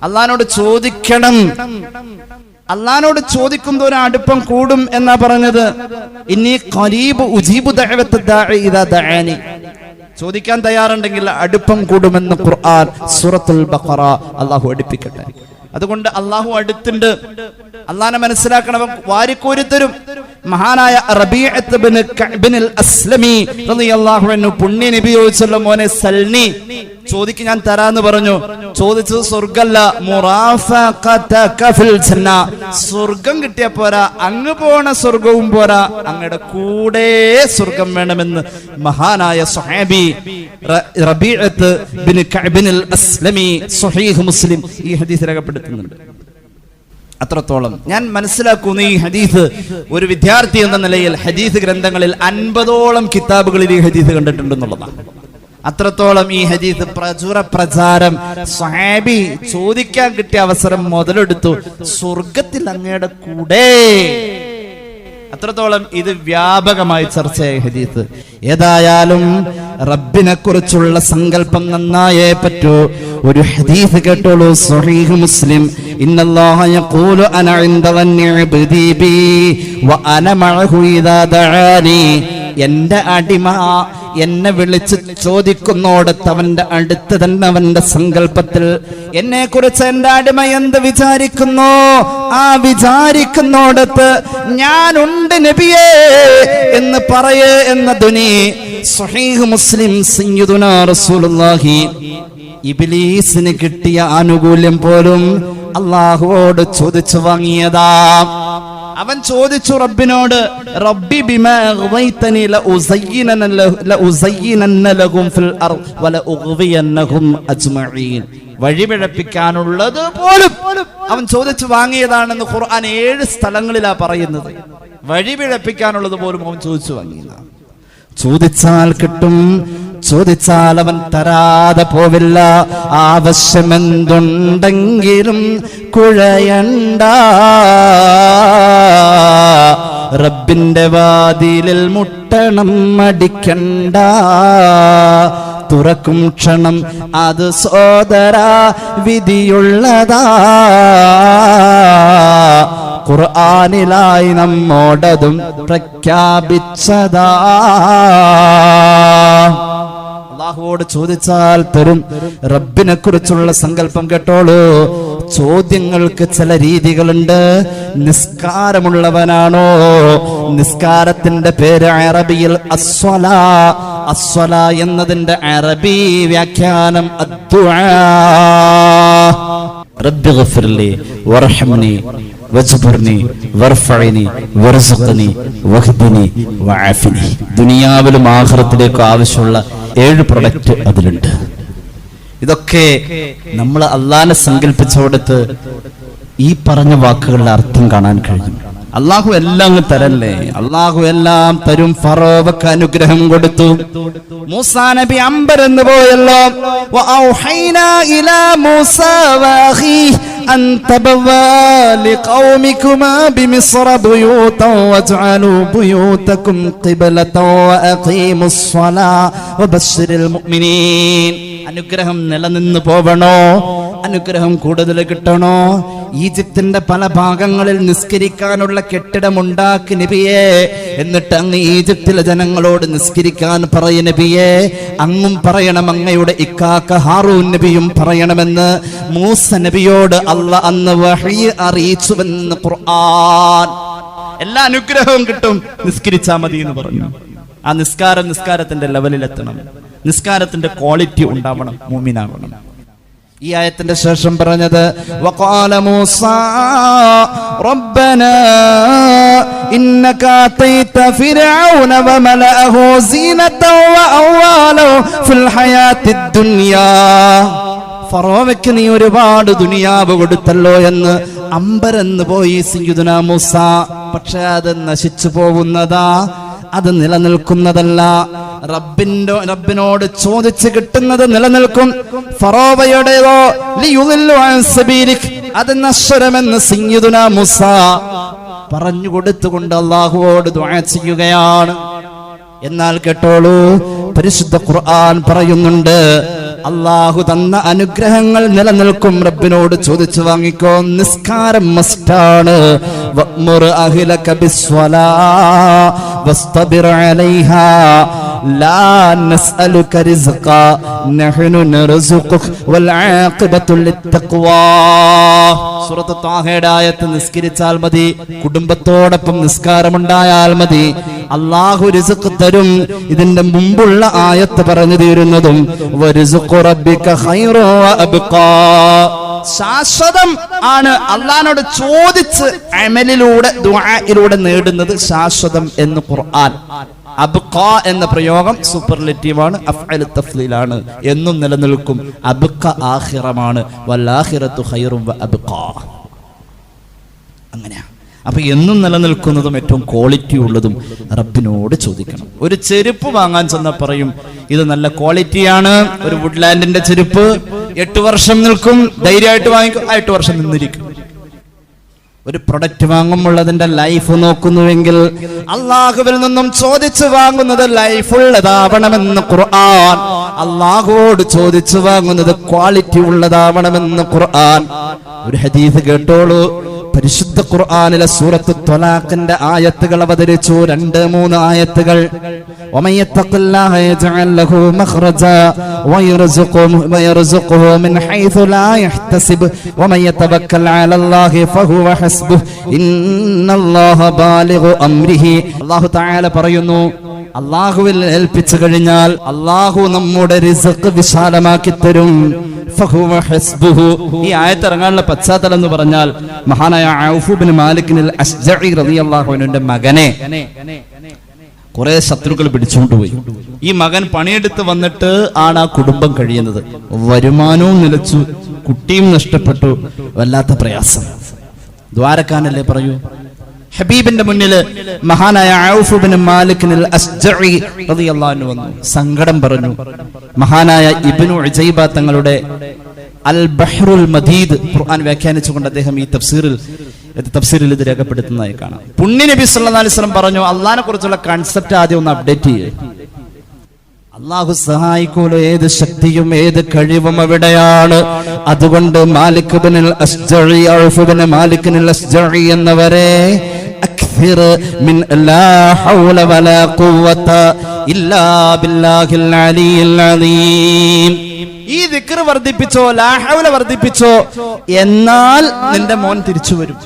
അള്ളാഹിനോട് ചോദിക്കണം. അള്ളാഹിനോട് ചോദിക്കുന്നതോറും അടുപ്പം കൂടും എന്നാ പറഞ്ഞത്. ഇന്നി ഖരീബ് ഉജീബു ദഅവത്ത ദാഇ ഇദാ ദഅാനി, ചോദിക്കാൻ തയ്യാറുണ്ടെങ്കിൽ അടുപ്പം കൂടുമെന്ന് ഖുർആൻ സൂറത്തുൽ ബഖറ. അള്ളാഹു അടുപ്പിക്കട്ടെ. അതുകൊണ്ട് അള്ളാഹു അടുത്തുണ്ട്. അള്ളാഹിനെ മനസ്സിലാക്കണം. വാരിക്കോരി തരും. മഹാനായ റബീഅത്ത് ബിൻ കഅബ് അൽ അസ്ലമി റളിയല്ലാഹു അൻഹു പുണ്യ നബി ചോദിച്ചല്ലോ, മോനെ സൽനി ചോദിക്ക് ഞാൻ തരാന്ന് പറഞ്ഞു. ചോദിച്ചത് സ്വർഗല്ല, മുറാഫഖതക ഫിൽ ജന്ന, സ്വർഗം കിട്ടിയ പോരാ, അങ്ങ് പോണ സ്വർഗവും പോരാ, അങ്ങയുടെ കൂടെ സ്വർഗം വേണമെന്ന് മഹാനായ സ്വഹാബി റബീഅത്ത് ബിൻ കഅബ് അൽ അസ്ലമി സ്വഹീഹ് മുസ്ലിം ഈ ഹദീസ് രേഖപ്പെടുത്തുന്നുണ്ട്. അത്രത്തോളം ഞാൻ മനസ്സിലാക്കുന്നു ഈ ഹദീസ് ഒരു വിദ്യാർത്ഥി എന്ന നിലയിൽ ഹദീസ് ഗ്രന്ഥങ്ങളിൽ 50ഓളം കിതാബുകളിൽ ഈ ഹദീസ് കണ്ടിട്ടുണ്ടെന്നുള്ളതാണ്. അത്രത്തോളം ഈ ഹദീസ് പ്രചാരം. സ്വഹാബി ചോദിക്കാൻ കിട്ടിയ അവസരം മുതലെടുത്തു, സ്വർഗത്തിൽ അങ്ങയുടെ കൂടെ. അത്രത്തോളം ഇത് വ്യാപകമായി ചർച്ചയായ ഹദീസ്. ഏതായാലും റബ്ബിനെ കുറിച്ചുള്ള സങ്കല്പം നന്നായേ പറ്റൂ. ഒരു ഹദീസ് കേട്ടോളൂ, സ്വഹീഹ് മുസ്ലിം. ഇന്നല്ലാഹ യഖൂലു അന ഇൻദ ദന്നി അബ്ദി ബി വ അന മഅഹു ഇദാ ദഅാനി. എന്റെ അടിമ എന്നെ വിളിച്ച് ചോദിക്കുന്നോടത്ത് അവന്റെ അടുത്ത് തന്നെ അവന്റെ സങ്കല്പത്തിൽ എന്നെ കുറിച്ച് എന്റെ അടിമ എന്ത് വിചാരിക്കുന്നു, ആ വിചാരിക്കുന്നോടത്ത് ഞാനുണ്ട് നബിയേ എന്ന് പറയേ എന്ന ധ്വനി സ്വഹീഹ് മുസ്ലിം. സയ്യിദുനാ റസൂലുള്ളാഹി ഇബ്ലീസിന് കിട്ടിയ ആനുകൂല്യം പോലും അല്ലാഹുവോട് ചോദിച്ചു വാങ്ങിയതാ. അവൻ ചോദിച്ചു റബ്ബിനോട്, റബ്ബി ബിമാ അഗ്വൈതനി ലഉസയ്യിനന്ന ലഹും ഫിൽ അർദ് വലഉഗ്വിയന്നഹും അജ്മഈൻ. വഴിപിഴപ്പിക്കാനുള്ളത് പോലും അവൻ ചോദിച്ചു വാങ്ങിയതാണെന്ന് ഖുർആൻ 7 സ്ഥലങ്ങളിലാ പറയുന്നത്. വഴിപിഴപ്പിക്കാനുള്ളത് പോലും അവൻ ചോദിച്ചു വാങ്ങിയതാണ്. ചോദിച്ചാൽ കിട്ടും, ചോദിച്ചാൽ അവൻ തരാതെ പോവില്ല. ആവശ്യമെന്തുണ്ടെങ്കിലും കുഴയണ്ട, റബ്ബിന്റെ വാതിലിൽ മുട്ടണം മടിക്കണ്ട. തുറക്കും ക്ഷണം അത് സോദരാ വിധിയുള്ളതാ, ഖുർആനിലായി നമ്മോടതും പ്രഖ്യാപിച്ചതാ. അല്ലാഹുവോട് ചോദിച്ചാൽ തരും. റബ്ബിനെ കുറിച്ചുള്ള സങ്കല്പം കേട്ടോളൂ. ചോദ്യങ്ങൾക്ക് ചില രീതികളുണ്ട്. നിസ്കാരമുള്ളവനാണോ? നിസ്കാരത്തിന്റെ പേര് അറബിയിൽ അസ്വലാ. അസ്വലാ എന്നതിന്റെ അറബി വ്യാഖ്യാനം അദ്ദുആ. റബ്ബി ഗഫിർലി വർഹംനി വജ്ബുർനി വർഫഇനി വർസുഖ്നി വഹ്ദിനി വഅഫിനി. ദുനിയാവിലും ആഖിറത്തിലേക്കും ആവശ്യമുള്ള 7 പ്രൊഡക്റ്റ് അതിലുണ്ട്. ഇതൊക്കെ നമ്മൾ അള്ളാഹനെ സങ്കല്പിച്ചോടത്ത് ഈ പറഞ്ഞ വാക്കുകളുടെ അർത്ഥം കാണാൻ കഴിയും. അള്ളാഹു എല്ലാം തരല്ലേ, അള്ളാഹു എല്ലാം തരും. ഫറോവക്ക് അനുഗ്രഹം കൊടുത്തു. മൂസാ നബി അമ്പരന്ന് പോയല്ലോ. വഔഹൈനാ ഇലാ മൂസാ വഅഖീഹി അൻ തബവ്വാ ലിഖൗമികുമാ ബിമിസ്ര ബുയൂതൻ വജ്അലൂ ബുയൂതകും ഖിബ്ലതൻ വഅഖീമുസ് സ്വലാ വബശ്ശിരിൽ മുഅ്മിനീൻ. അനുഗ്രഹം നിലനിന്ന് പോവണോ? അനുഗ്രഹം കൂടുതൽ കിട്ടണോ? ഈജിപ്തിന്റെ പല ഭാഗങ്ങളിൽ നിസ്കരിക്കാനുള്ള കെട്ടിടമുണ്ടാക്കി നബിയെ. എന്നിട്ട് അങ്ങ് ഈജിപ്തിലെ ജനങ്ങളോട് നിസ്കരിക്കാൻ പറയ നബിയെ. അങ്ങും പറയണം, അങ്ങയുടെ ഇക്കാക്ക ഹാറൂൻ നബിയും പറയണമെന്ന് മൂസ നബിയോട് അള്ളാഹ് അന്ന് വഹീ അറിയിച്ചുവെന്ന് ഖുർആൻ. എല്ലാ അനുഗ്രഹവും കിട്ടും, നിസ്കരിച്ചാ മതി എന്ന് പറഞ്ഞു. ആ നിസ്കാരത്തിന്റെ ലെവലിലെത്തണം, നിസ്കാരത്തിന്റെ ക്വാളിറ്റി ഉണ്ടാവണം, മുഅ്മിനാവണം. ഈ ആയത്തിന്റെ ശേഷം പറഞ്ഞത് വഖാല മൂസാ റബ്ബനാ ഇന്നക അതൈത ഫിർഔന വമലഅഹു സീനതൻ വഅംവാലൻ ഫിൽ ഹയാത്തിദ് ദുനിയാ. ഫറോവയ്ക്ക് നീ ഒരുപാട് ദുനിയാവ് കൊടുത്തല്ലോ എന്ന് അമ്പരന്ന് പോയി സയ്യിദുനാ മൂസ. പക്ഷെ അത് നശിച്ചു പോകുന്നതാ, അത് നിലനിൽക്കുന്നതല്ല. റബ്ബിനോട് ചോദിച്ച് കിട്ടുന്നത് നിലനിൽക്കും. ഫറോവയുടേതോ ലിയുദില്ലു അൻ സബീലിക്, അത് നശ്വരമെന്ന് സയ്യിദുനാ മൂസ പറഞ്ഞു കൊടുത്തുകൊണ്ട് അല്ലാഹുവോട് ദുആ ചെയ്യുകയാണ്. എന്നാൽ കേട്ടോളൂ, പരിശുദ്ധ ഖുർആൻ പറയുന്നുണ്ട് അല്ലാഹു തന്ന അനുഗ്രഹങ്ങൾ നിലനിൽക്കും. റബ്ബിനോട് ചോദിച്ചു വാങ്ങിക്കോ. നിസ്കാരം മസ്റ്റാണ്. വഅ്മുർ അഹ്ലക ബിസ്വലാ വസ്തബിർ അലൈഹാ ലാ നസ്അലുക റിസ്ഖ നഹ്നു നർസുഖുക വൽ ആഖിബത്തു ലിത്തഖ്വാ. സൂറത്ത് ത്വാഹയുടെ ആയത്ത് നിസ്കരിച്ചാൽ മതി, കുടുംബത്തോടൊപ്പം നിസ്കാരമുണ്ടായാൽ മതി, അല്ലാഹു റിസ്ഖ് തരും. ഇതിന്റെ മുമ്പുള്ള ആയത്ത് പറഞ്ഞു തീരുന്നതും വറിസ്ഖു റബ്ബിക ഖൈറു വ അബ്ഖാ, ശാശ്വതം ആണ്. അള്ളാഹിനോട് ചോദിച്ച് അമലിലൂടെ ദുആയിലൂടെ നേടുന്നത് ശാശ്വതം എന്ന് ഖുർആൻ. അബ്ഖാ എന്ന പ്രയോഗം സൂപ്പർലേറ്റീവ് ആണ്, അഫ്അലു തഫ്ളീലാണ്, എന്നും നിലനിൽക്കും. അബ്ഖ ആഖിറമാണ്, വല്ലാഖിറത്തു ഖൈറും വ അബ്ഖാ. അങ്ങനെയാ. അപ്പൊ എന്നും നിലനിൽക്കുന്നതും ഏറ്റവും ക്വാളിറ്റി ഉള്ളതും റബ്ബിനോട് ചോദിക്കണം. ഒരു ചെരുപ്പ് വാങ്ങാൻ ചെന്നാൽ പറയും ഇത് നല്ല ക്വാളിറ്റിയാണ്, ഒരു വുഡ്ലാൻഡിന്റെ ചെരുപ്പ് 8 വർഷം നിൽക്കും, ധൈര്യമായിട്ട് വാങ്ങിക്കും, 8 വർഷം നിന്നിരിക്കും. ഒരു പ്രൊഡക്റ്റ് വാങ്ങുമ്പോൾ അതിന്റെ ലൈഫ് നോക്കുന്നുവെങ്കിൽ അള്ളാഹുവിൽ നിന്നും ചോദിച്ചു വാങ്ങുന്നത് ലൈഫുള്ളതാവണമെന്ന് ഖുർആൻ. അള്ളാഹുവോട് ചോദിച്ചു വാങ്ങുന്നത് ക്വാളിറ്റി ഉള്ളതാവണമെന്ന് ഖുർആൻ. ഒരു ഹദീസ് കേട്ടോളൂ. പരിശുദ്ധ ഖുർആനിലെ സൂറത്ത് ത്വലാഖിന്റെ ആയത്തുകൾ അവതരിച്ചു, 2-3 ആയത്തുകൾ. വമയത്തഖില്ലാഹ യജ്അൽ ലഹു മഖ്റജാ വയർസുഖുഹു മിൻ ഹൈഥു ലാ യഹ്തസിബ് വമയതവക്കൽ അലല്ലാഹി ഫഹുവ ഹസ്ബുഹു ഇന്നല്ലാഹ ബാലിഗു അംരിഹി. അല്ലാഹു തആല പറയുന്നു, അല്ലാഹുവിൽ ഏൽപ്പിച്ചു കഴിഞ്ഞാൽ അല്ലാഹു നമ്മുടെ റിസ്ഖ് വിശാലമാക്കി തരും. ഫഹുവ ഹസ്ബുഹു. ഈ ആയത്ത് ഇറങ്ങാനുള്ള പശ്ചാത്തലം എന്ന് പറഞ്ഞാൽ മഹാനായ ഔഫ് ഇബ്നു മാലിക് അൽ-അശ്ജഈ റളിയല്ലാഹു അൻഹുവിന്റെ മകനെ കുറെ ശത്രുക്കൾ പിടിച്ചുകൊണ്ടുപോയി. ഈ മകൻ പണിയെടുത്ത് വന്നിട്ട് ആണ് ആ കുടുംബം കഴിയുന്നത്. വരുമാനവും നിലച്ചു, കുട്ടിയും നഷ്ടപ്പെട്ടു, വല്ലാത്ത പ്രയാസം. ദ്വാരക്കാനല്ലേ പറയൂ. ഹബീബിന്റെ മുന്നില് മഹാനായ ഔഫ് ഇബ്നു മാലിക് അൽ-അശ്ജഈ റളിയല്ലാഹു അൻഹു വന്നു, സങ്കടം പറഞ്ഞു. മഹാനായ ഇബ്നു ഉജൈബ തങ്ങളുടെ അൽ ബഹ്റുൽ മദീദ് ഖുർആൻ വ്യാഖ്യാനിച്ചുകൊണ്ട് അദ്ദേഹം ഈ തഫ്സീറിൽ ഇത് രേഖപ്പെടുത്തുന്നതായി കാണാം. പുണ്യ നബി സല്ലല്ലാഹു അലൈഹി വസല്ലം പറഞ്ഞു, അള്ളാഹിനെ കുറിച്ചുള്ള കൺസെപ്റ്റ് ആദ്യം ഒന്ന് അപ്ഡേറ്റ് ചെയ്യേ. അള്ളാഹു സഹായിക്കൂലോ, ഏത് ശക്തിയും ഏത് കഴിവും അവിടെയാണ്. അതുകൊണ്ട് മാലിക് ഇബ്നുൽ അശ്ജഈ, ഔഫ് ഇബ്നു മാലിക് അൽ-അശ്ജഈ എന്നവരെ അക്സിർ മിൻ ലാ ഹൗല വലാ ഖുവത ഇല്ലാ ബില്ലാഹിൽ അലിയിൽ അലീം. ഈ ദിക്ർ വർദ്ധിപ്പിച്ചോ, ലാ ഹൗല വർദ്ധിപ്പിച്ചോ, എന്നാൽ നിന്റെ മോൻ തിരിച്ചു വരും,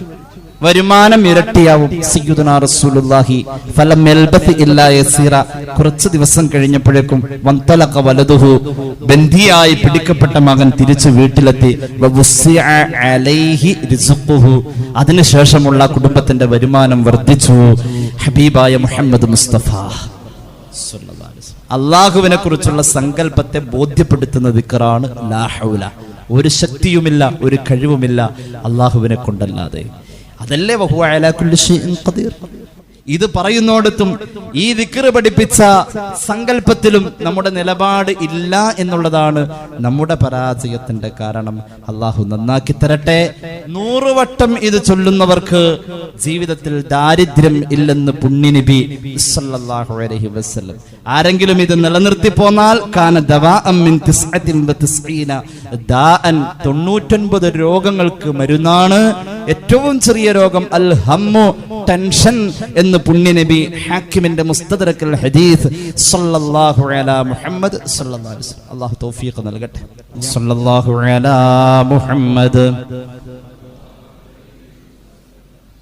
വരുമാനം ഇരട്ടിയാവും. സയ്യിദുനാ റസൂലുള്ളാഹി ഫലം യൽബസ് ഇല്ലാ യസീറ. കുറച്ച് ദിവസം കഴിഞ്ഞപ്പോഴേക്കും വന്തലഖ വലദുഹു, ബന്ധിയായി പിടിക്കപ്പെട്ട മകൻ തിരിച്ചു വീട്ടിലെത്തി. വവുസ്സിഅ അലൈഹി റിസ്ഖുഹു, അതിനുശേഷമുള്ള കുടുംബത്തിന്റെ വരുമാനം വർദ്ധിച്ചു. ഹബീബായ മുഹമ്മദ് മുസ്തഫ സ്വല്ലല്ലാഹു അലൈഹി വസല്ലം അല്ലാഹുവിനെ കുറിച്ചുള്ള സങ്കല്പത്തെ ബോധ്യപ്പെടുത്തുന്ന ദിക്റാണ് ലാ ഹൗല. ഒരു ശക്തിയുമില്ല, ഒരു കഴിവുമില്ല അല്ലാഹുവിനെ കൊണ്ടല്ലാതെ. അതല്ലേ വഹുവ അലാ കുല്ലി ഷൈഇൻ ഖദീർ. ഇത് പറയുന്നോടത്തും ഈ ദിക്ർ പഠിപ്പിച്ച സങ്കല്പത്തിലും നമ്മുടെ നിലപാട് ഇല്ല എന്നുള്ളതാണ് നമ്മുടെ പരാജയത്തിന്റെ കാരണം. അള്ളാഹു നന്നാക്കി തരട്ടെ. 100 വട്ടം ഇത് ചൊല്ലുന്നവർക്ക് ജീവിതത്തിൽ ദാരിദ്ര്യം ഇല്ലെന്ന് പുണ്യനബി സല്ലല്ലാഹു അലൈഹി വസല്ലം. ആരെങ്കിലും ഇത് നിലനിർത്തി പോന്നാൽ കാന ദവാഅൻ മിൻ 99 ദാഅൻ, 99 രോഗങ്ങൾക്ക് മരുന്നാണ്. ഏറ്റവും ചെറിയ രോഗം അൽ ഹമ്മു, ടെൻഷൻ എന്ന് പുണ്യനബി ഹാക്കിമിന്റെ മുസ്തദറക്കൽ ഹദീസ് സല്ലല്ലാഹു അലാ മുഹമ്മദ് സല്ലല്ലാഹു അലൈഹി വസല്ലം. അല്ലാഹു തൗഫീഖ് നൽകട്ടെ. സല്ലല്ലാഹു അലാ മുഹമ്മദ്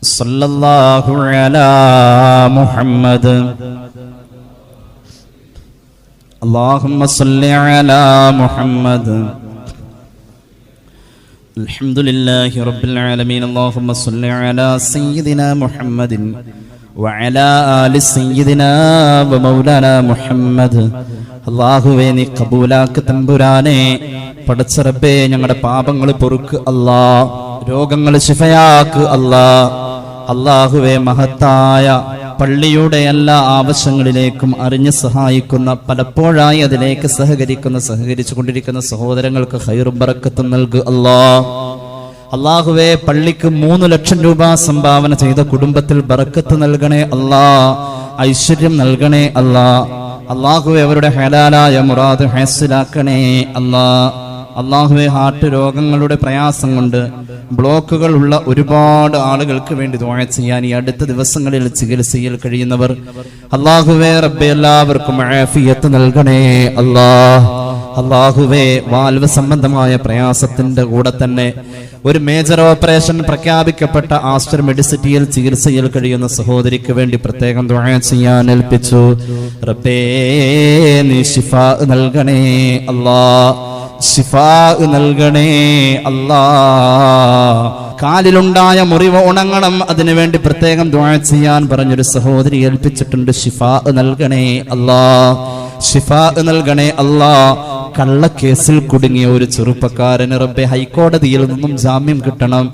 സല്ലല്ലാഹു അലാ മുഹമ്മദ് അല്ലാഹുമ്മ സല്ലി അലാ മുഹമ്മദ്. അൽഹംദുലില്ലാഹി റബ്ബിൽ ആലമീൻ. അല്ലാഹുമ്മ സല്ലി അലാ സയ്യിദിനാ മുഹമ്മദിൻ വഅലാ ആലി സയ്യിദിനാ വമൗലാനാ മുഹമ്മദ്. അല്ലാഹുവേ നീ കബൂലാക്ക് തമ്പുരാനെ. പടച്ച റബ്ബേ ഞങ്ങളുടെ പാപങ്ങൾ പൊറുക്ക് അല്ലാ, രോഗങ്ങൾ ശിഫയാക്ക് അല്ലാ. അല്ലാഹുവേ മഹത്തായ പള്ളിയുടെ എല്ലാ ആവശ്യങ്ങളിലേക്കും അറിഞ്ഞ് സഹായിക്കുന്ന, പലപ്പോഴായി അതിലേക്ക് സഹകരിച്ചു കൊണ്ടിരിക്കുന്ന സഹോദരങ്ങൾക്ക് ഖൈറും ബറക്കത്തും നൽകു അല്ലാ. അല്ലാഹുവേ പള്ളിക്ക് 3 ലക്ഷം രൂപ സംഭാവന ചെയ്ത കുടുംബത്തിൽ ബറക്കത്ത് നൽകണേ അല്ലാ, ഐശ്വര്യം നൽകണേ അല്ലാ. അല്ലാഹുവേ അവരുടെ ഹലാലായ മുറാദ് ഹാസിലാക്കണേ അല്ലാ. അള്ളാഹുവെ ഹാർട്ട് രോഗങ്ങളുടെ പ്രയാസം കൊണ്ട് ബ്ലോക്കുകൾ ഉള്ള ഒരുപാട് ആളുകൾക്ക് വേണ്ടി ദുആ ചെയ്യാൻ ഈ അടുത്ത ദിവസങ്ങളിൽ ചികിത്സയിൽ കഴിയുന്നവർ അള്ളാഹുവേ റബ്ബേ എല്ലാവർക്കും ആഫിയത്ത് നൽകണേ അള്ളാഹുവേ വാൽവ് സംബന്ധമായ പ്രയാസത്തിന്റെ കൂടെ തന്നെ ഒരു മേജർ ഓപ്പറേഷൻ പ്രഖ്യാപിക്കപ്പെട്ട ആസ്റ്റർ മെഡിസിറ്റിയിൽ ചികിത്സയിൽ കഴിയുന്ന സഹോദരിക്ക് വേണ്ടി പ്രത്യേകം ദുആ ചെയ്യാൻ ഏൽപ്പിച്ചു. റബ്ബേ നീ ശിഫാ നൽകണേ ശിഫാ നൽകണേ കാലിലുണ്ടായ മുറിവ് ഉണങ്ങണം, അതിനുവേണ്ടി പ്രത്യേകം ദുആ ചെയ്യാൻ പറഞ്ഞൊരു സഹോദരി ഏൽപ്പിച്ചിട്ടുണ്ട്. ശിഫാ നൽകണേ ശിഫാ നൽകണേ കള്ളക്കേസിൽ കുടുങ്ങിയ ഒരു ചെറുപ്പക്കാരന് റബ്ബെ ഹൈക്കോടതിയിൽ നിന്നും ജാമ്യം കിട്ടണം.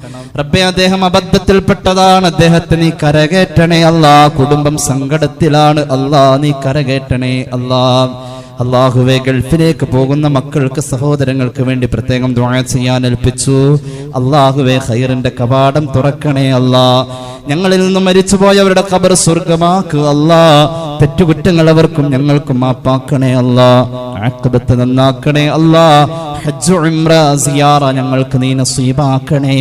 റബ്ബെ അദ്ദേഹം അബദ്ധത്തിൽപ്പെട്ടതാണ്, അദ്ദേഹത്തെ നീ കരകയറ്റണേ കുടുംബം സങ്കടത്തിലാണ് നീ കരകയറ്റണേ അള്ളാഹുവെ ഗൾഫിലേക്ക് പോകുന്ന മക്കൾക്ക് സഹോദരങ്ങൾക്ക് വേണ്ടി പ്രത്യേകം ദുആ ചെയ്യാൻ ഏൽപ്പിച്ചു. അള്ളാഹുവെ ഖൈറിന്റെ കവാടം തുറക്കണേ ഞങ്ങളിൽ നിന്നും മരിച്ചുപോയവരുടെ ഖബർ സ്വർഗമാക്ക് തെറ്റുകുറ്റങ്ങൾ അവർക്കും ഞങ്ങൾക്കും മാപ്പാക്കണേ ആഖിബത്ത് നന്നാക്കണേ ഹജ്ജ് ഉംറ സിയാറ ഞങ്ങൾക്ക് നീ നസീബാക്കണേ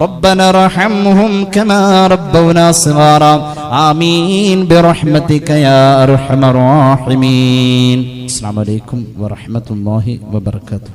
ربنا ارحمهم كما ربونا صغارا آمين برحمتك يا أرحم الراحمين. السلام عليكم ورحمة الله وبركاته.